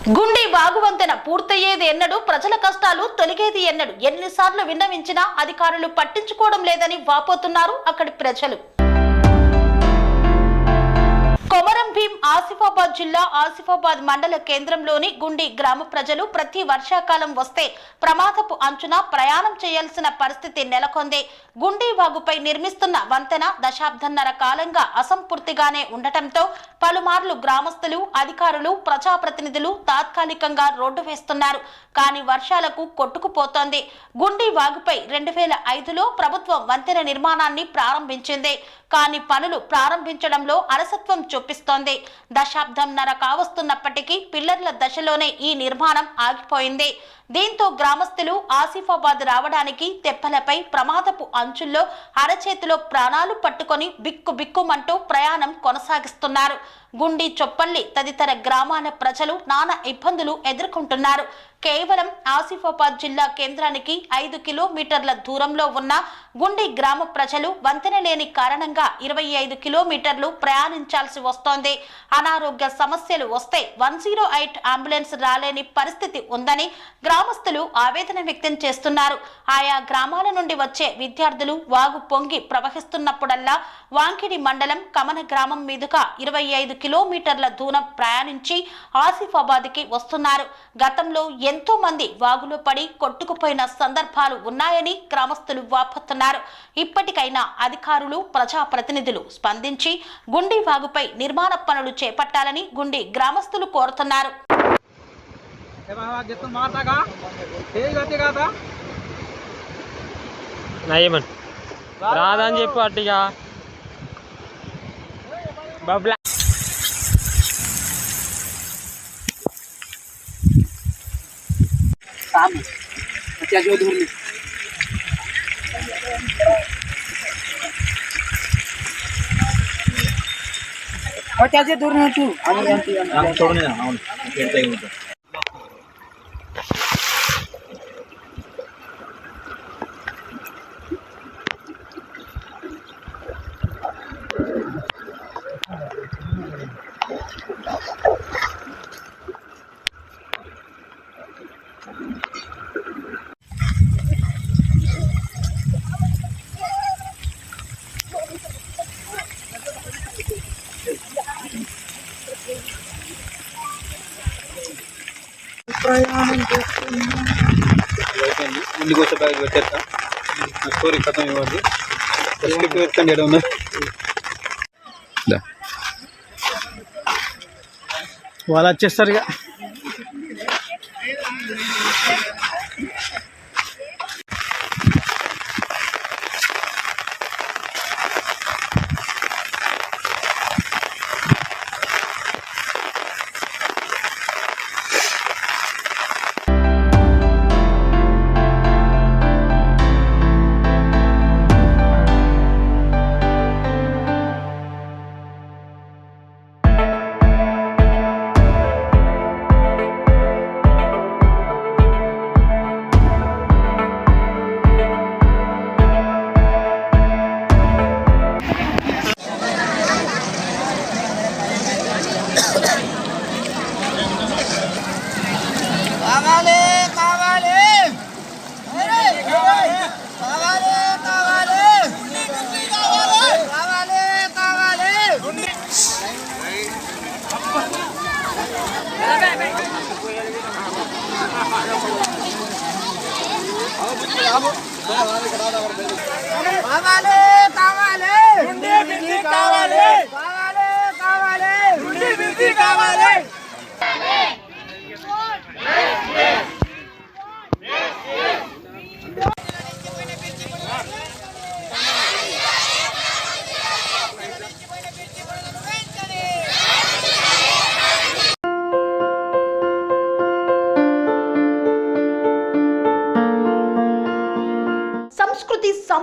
గుండి వాగువంతెన పూర్తయ్యేది ఎన్నడు, ప్రజల కష్టాలు తొలగేది ఎన్నడు, ఎన్నిసార్లు విన్నవించినా అధికారులు పట్టించుకోవడం లేదని వాపోతున్నారు అక్కడి ప్రజలు. కొమరం భీం ఆసిఫాబాద్ జిల్లా ఆసిఫాబాద్ మండల కేంద్రంలోని గుండి గ్రామ ప్రజలు ప్రతి వర్షాకాలం వస్తే ప్రమాదపు అంచున ప్రయాణం చేయాల్సిన పరిస్థితి నెలకొంది. గుండి వాగుపై నిర్మిస్తున్న వంతెన దశాబ్దన్నర కాలంగా అసంపూర్తిగానే ఉండటంతో పలుమార్లు గ్రామస్తులు, అధికారులు, ప్రజాప్రతినిధులు తాత్కాలికంగా రోడ్డు వేస్తున్నారు. కానీ వర్షాలకు కొట్టుకుపోతోంది. గుండి వాగుపై 2005లో ప్రభుత్వం వంతెన నిర్మాణాన్ని ప్రారంభించింది. కానీ పనులు ప్రారంభించడంలో అలసత్వం చూపిస్తోంది. దశాబ్దంన్నర కావస్తున్నప్పటికీ పిల్లర్ల దశలోనే ఈ నిర్మాణం ఆగిపోయింది. దీంతో గ్రామస్తులు ఆసిఫాబాద్ రావడానికి తెప్పలపై ప్రమాదపు అంచుల్లో అరచేతిలో ప్రాణాలు పట్టుకొని బిక్కుబిక్కుమంటూ ప్రయాణం కొనసాగిస్తున్నారు. గుండి, చొప్పల్లి తదితర గ్రామాల ప్రజలు నానా ఇబ్బందులు ఎదుర్కొంటున్నారు. కేవలం ఆసిఫాబాద్ జిల్లా కేంద్రానికి 5 కిలోమీటర్ల దూరంలో ఉన్న గుండి గ్రామ ప్రజలు వంతెన లేని కారణంగా 25 కిలోమీటర్లు ప్రయాణించాల్సి వస్తోంది. అనారోగ్య సమస్యలు వస్తే 108 అంబులెన్స్ రాలేని పరిస్థితి ఉందని గ్రామస్తులు ఆవేదన వ్యక్తం చేస్తున్నారు. ఆయా గ్రామాల నుండి వచ్చే విద్యార్థులు వాగు పొంగి ప్రవహిస్తున్నప్పుడల్లా వాంకిడి మండలం కమన గ్రామం మీదుగా 25 కిలోమీటర్ల దూరం ప్రయాణించి ఆసిఫాబాద్కి వస్తున్నారు. గతంలో ఎంతో మంది వాగులో పడి కొట్టుకుపోయిన సందర్భాలు ఉన్నాయని గ్రామస్తులు వాపోతున్నారు. ఇప్పటికైనా అధికారులు, ప్రజాప్రతినిధులు స్పందించి గుండి వాగుపై నిర్మాణ పనులు చేపట్టాలని గుండి గ్రామస్తులు కోరుతున్నారు. రాదని చెప్పు అట్టిగా బబ్లా दूर में तू छोड़ने ముందుకు వచ్చే బ్యాగ్ పెట్టేస్తా. నా స్టోరీ కథం ఇవ్వండి. ఎత్తండి ఎడ ఉన్నా వాళ్ళు వచ్చేస్తారు ఇక.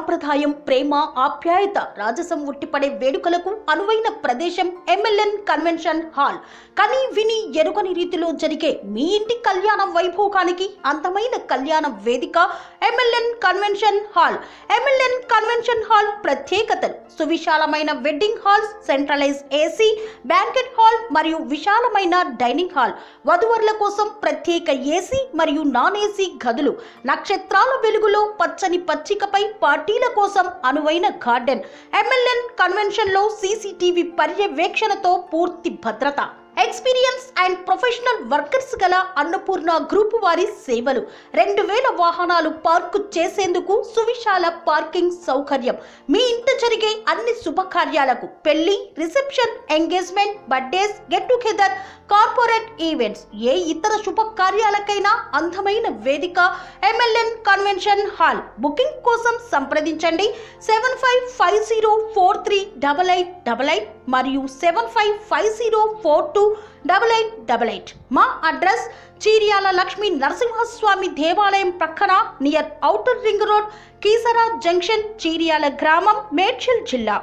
సాంప్రదాయం, ప్రేమ, ఆప్యాయత, రాజసం ఉట్టిపడే వేడుకలకు అనువైన ప్రదేశం MLN కన్వెన్షన్ హాల్. కని విని ఎరుగని రీతిలో జరిగే మీ ఇంటి కళ్యాణ వైభోగానికి అందమైన కళ్యాణ వేదిక MLN convention hall. MLN convention hall ప్రత్యేకతలు: సువిశాలమైన wedding halls, centralise AC, banquet hall మరియు విశాలమైన డైనింగ్ హాల్, వధువరుల కోసం ప్రత్యేక AC మరియు నాన్ AC గదులు, నక్షత్రాల వెలుగులో పచ్చని పచ్చికపై పార్టీల కోసం అనువైన గార్డెన్. MLN కన్వెన్షన్ లో CCTV పర్యవేక్షణతో పూర్తి భద్రత. ఎక్స్పీరియన్స్ అండ్ ప్రొఫెషనల్ వర్కర్స్ గల అన్నపూర్ణ గ్రూప్ వారి సేవలు. 2000 వాహనాలు పార్కు చేసేందుకు సువిశాల పార్కింగ్ సౌకర్యం. మీ ఇంట జరిగే అన్ని శుభకార్యాలకు, పెళ్లి, reception, engagement, birthdays, get together, corporate events, ఏ ఇతర శుభకార్యాలకైనా అందమైన వేదిక MLN కన్వెన్షన్ హాల్. బుకింగ్ కోసం సంప్రదించండి 7550438888 మరియు 7550428888. మా అడ్రస్ చీర్యాల లక్ష్మీ నరసింహస్వామి దేవాలయం ప్రక్కన, near outer ring road, Keesara junction, Cheeryal గ్రామం, మేడ్చల్ జిల్లా.